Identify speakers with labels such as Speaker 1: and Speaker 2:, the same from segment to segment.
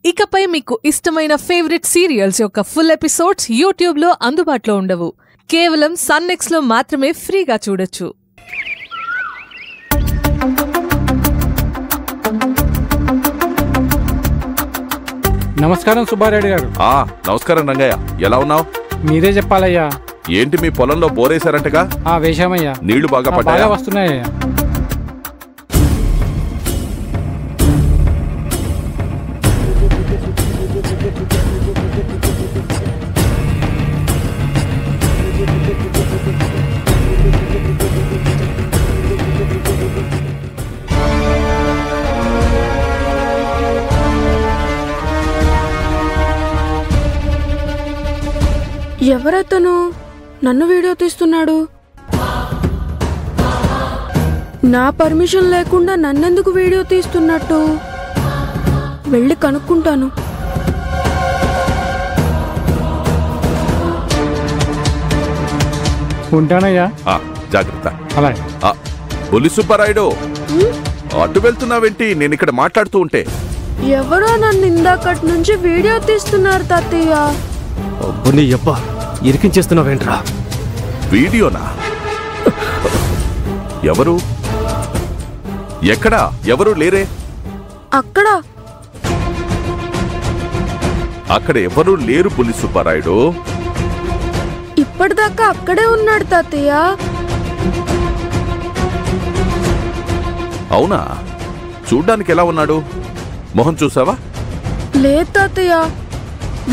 Speaker 1: ఇకపై మీకు ఇష్టమైన ఫేవరెట్ సీరియల్స్ యొక్క ఫుల్ ఎపిసోడ్స్ యూట్యూబ్లో అందుబాటులో ఉండవు. కేవలం సన్నెక్స్లో మాత్రమే ఫ్రీగా చూడొచ్చు.
Speaker 2: నమస్కారం సుబ్బారెడ్డి గారు.
Speaker 3: నమస్కారం రంగయ్య, ఎలా ఉన్నావు?
Speaker 2: మీరే చెప్పాలయ్యా.
Speaker 3: ఏంటి మీ పొలంలో బోరేశారంటగా?
Speaker 2: వేశామయ్యా.
Speaker 3: నీళ్లు బాగా పడ్డాయా?
Speaker 2: వస్తున్నాయ్యా.
Speaker 4: ఎవరతను నన్ను వీడియో తీస్తున్నాడు? నా పర్మిషన్ లేకుండా నన్నెందుకు వీడియో తీస్తున్నట్టు? వెళ్ళి కనుక్కుంటాను.
Speaker 2: ఉంటానయ్యా.
Speaker 3: జాగ్రత్త.
Speaker 2: అలాగే.
Speaker 3: బుల్లి సుబ్బారాయుడు, అటు వెళ్తున్నావేంటి? నేను ఇక్కడ మాట్లాడుతూ ఉంటే
Speaker 4: ఎవరో నన్ను ఇందాకటి నుంచి వీడియో తీస్తున్నారు తాతయ్య.
Speaker 5: అబ్బా, ఇరికించేస్తున్నావేంట్రా?
Speaker 3: వీడియోనా? ఎవరు? ఎక్కడా? ఎవరు లేరే?
Speaker 4: అక్కడ
Speaker 3: ఎవరు లేరు బుల్లి సుబ్బారాయుడు.
Speaker 4: ఇప్పటిదాకా అక్కడే ఉన్నాడు తాతయ్య.
Speaker 3: అవునా? చూడ్డానికి ఎలా ఉన్నాడు? మొహం చూసావా?
Speaker 4: లేదు తాతయ్య,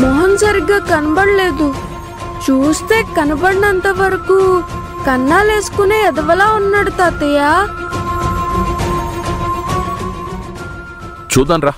Speaker 4: మొహం సరిగ్గా కనబడలేదు. చూస్తే కనబడినంత వరకు కన్నాలేసుకునే ఎదవలా ఉన్నాడు తాతయ్య.
Speaker 3: చూద్దాం రా.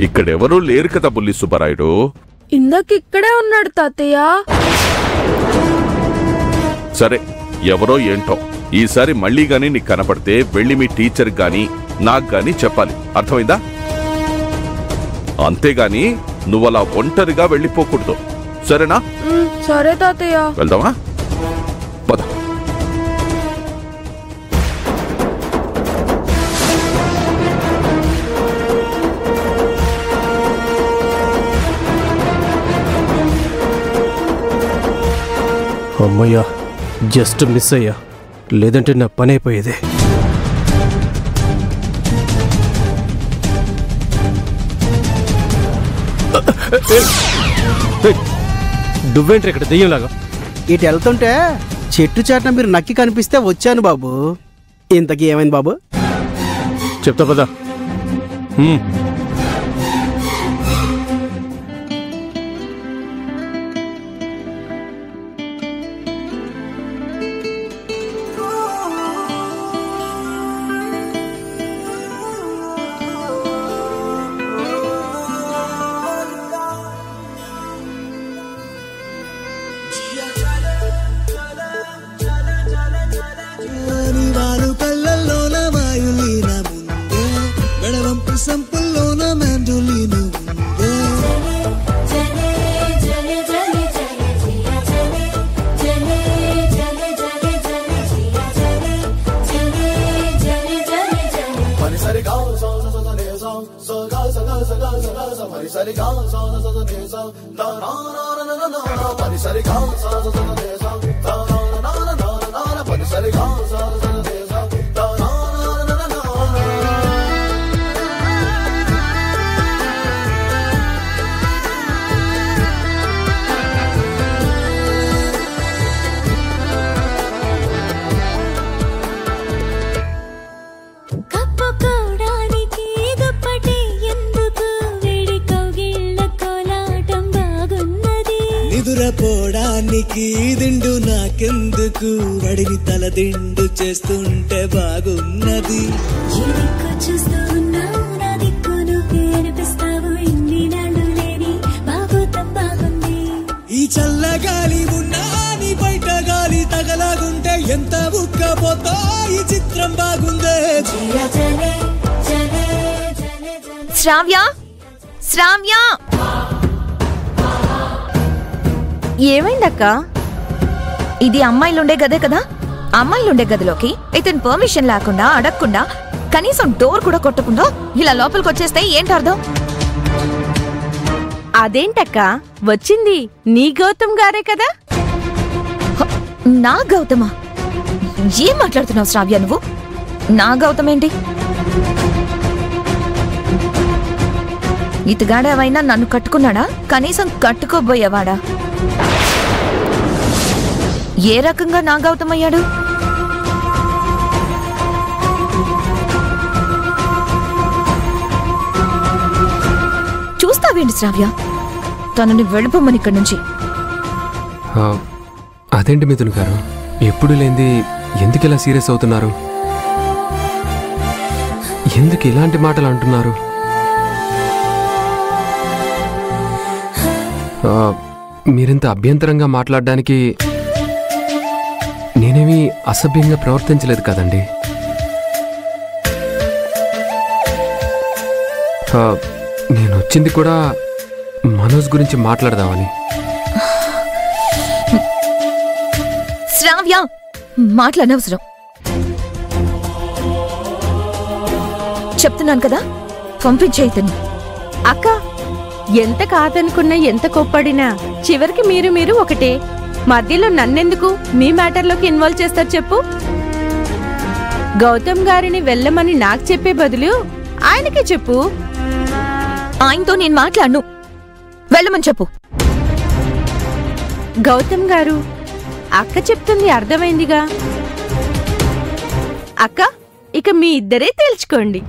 Speaker 3: ఇక్కడెవరూ లేరు కదా బుల్లి సుబ్బారాయుడు.
Speaker 4: ఇందాకిక్కడే ఉన్నాడు తాతయ్య.
Speaker 3: సరే, ఎవరో ఏంటో. ఈసారి మళ్ళీ గాని నీకు కనపడితే వెళ్ళి మీ టీచర్ గాని నాకు గాని చెప్పాలి, అర్థమైందా? అంతేగాని నువ్వలా ఒంటరిగా వెళ్ళిపోకూడదు, సరేనా?
Speaker 4: సరే తాతయ్య.
Speaker 3: వెళ్దామా? పద.
Speaker 5: అమ్మయ్యా, జస్ట్ మిస్ అయ్యా, లేదంటే నా పని అయిపోయేదే. నువ్వేంటి ఇక్కడ దెయ్యంలాగా?
Speaker 6: ఇటు వెళ్తుంటే చెట్టు చాటున మీరు నక్కి కనిపిస్తే వచ్చాను బాబు. ఇంతకీ ఏమైంది బాబు?
Speaker 5: చెప్తా పదా.
Speaker 7: కప్పుకోవడానికి దుప్పటి ఎందుకు, వేడి కౌగిళ్ళ కోరి నిద్రపోవడానికి దిండు నాకెందుకు వడిని తల దిండు చేస్తుంటే బాగున్నది ఈ చల్లగాలి ఉన్నా నీ బయట గాలి తగలాగుంటే ఎంత ఉక్కపోతా ఈ చిత్రం బాగుందే
Speaker 8: శ్రావ్య శ్రావ్య ఏమైందక్క? ఇది అమ్మాయిలుండే గదే కదా? అమ్మాయిలుండే గదిలోకి ఇతను పర్మిషన్ లేకుండా అడగకుండా కనీసం డోర్ కూడా కొట్టకుండా ఇలా లోపలికి వచ్చేస్తే ఏంటి అర్థం?
Speaker 4: అదేంటక్క వచ్చింది నీ గౌతమ్ గారే కదా?
Speaker 8: నా గౌతమా? ఏం మాట్లాడుతున్నావు శ్రావ్య నువ్వు? నా గౌతమ్ ఏంటి? ఇతగాడేవైనా నన్ను కట్టుకున్నాడా? కనీసం కట్టుకోబోయేవాడా? ఏ రకంగా నా గౌతమ్ అయ్యాడు? చూస్తావేంటి శ్రావ్య? తనని వెళ్ళిపోమని ఇక్కడి నుంచి.
Speaker 5: అదేంటి మిథున్ గారు, ఎప్పుడు లేంది ఎందుకు ఇలా సీరియస్ అవుతున్నారు? ఎందుకు ఇలాంటి మాటలు అంటున్నారు? మీరింత అభ్యంతరంగా మాట్లాడడానికి నేనేమీ అసభ్యంగా ప్రవర్తించలేదు కదండి. నేను వచ్చింది కూడా మనోజ్ గురించి మాట్లాడదామని.
Speaker 8: శ్రావ్య మాట్లాడనవసరం. చెప్తున్నాను కదా, పంపించేయతని.
Speaker 4: అక్క ఎంత కాదనుకున్నా ఎంత కోప్పడినా చివరికి మీరు ఒకటే. మధ్యలో నన్నెందుకు మీ మ్యాటర్లోకి ఇన్వాల్వ్ చేస్తారు చెప్పు? గౌతమ్ గారిని వెళ్ళమని నాకు చెప్పే బదులు ఆయనకే చెప్పు.
Speaker 8: ఆయనతో నేను మాట్లాడను, వెళ్ళమని చెప్పు.
Speaker 4: గౌతమ్ గారు, అక్క చెప్తుంది అర్థమైందిగా. అక్క ఇక మీ ఇద్దరే తేల్చుకోండి.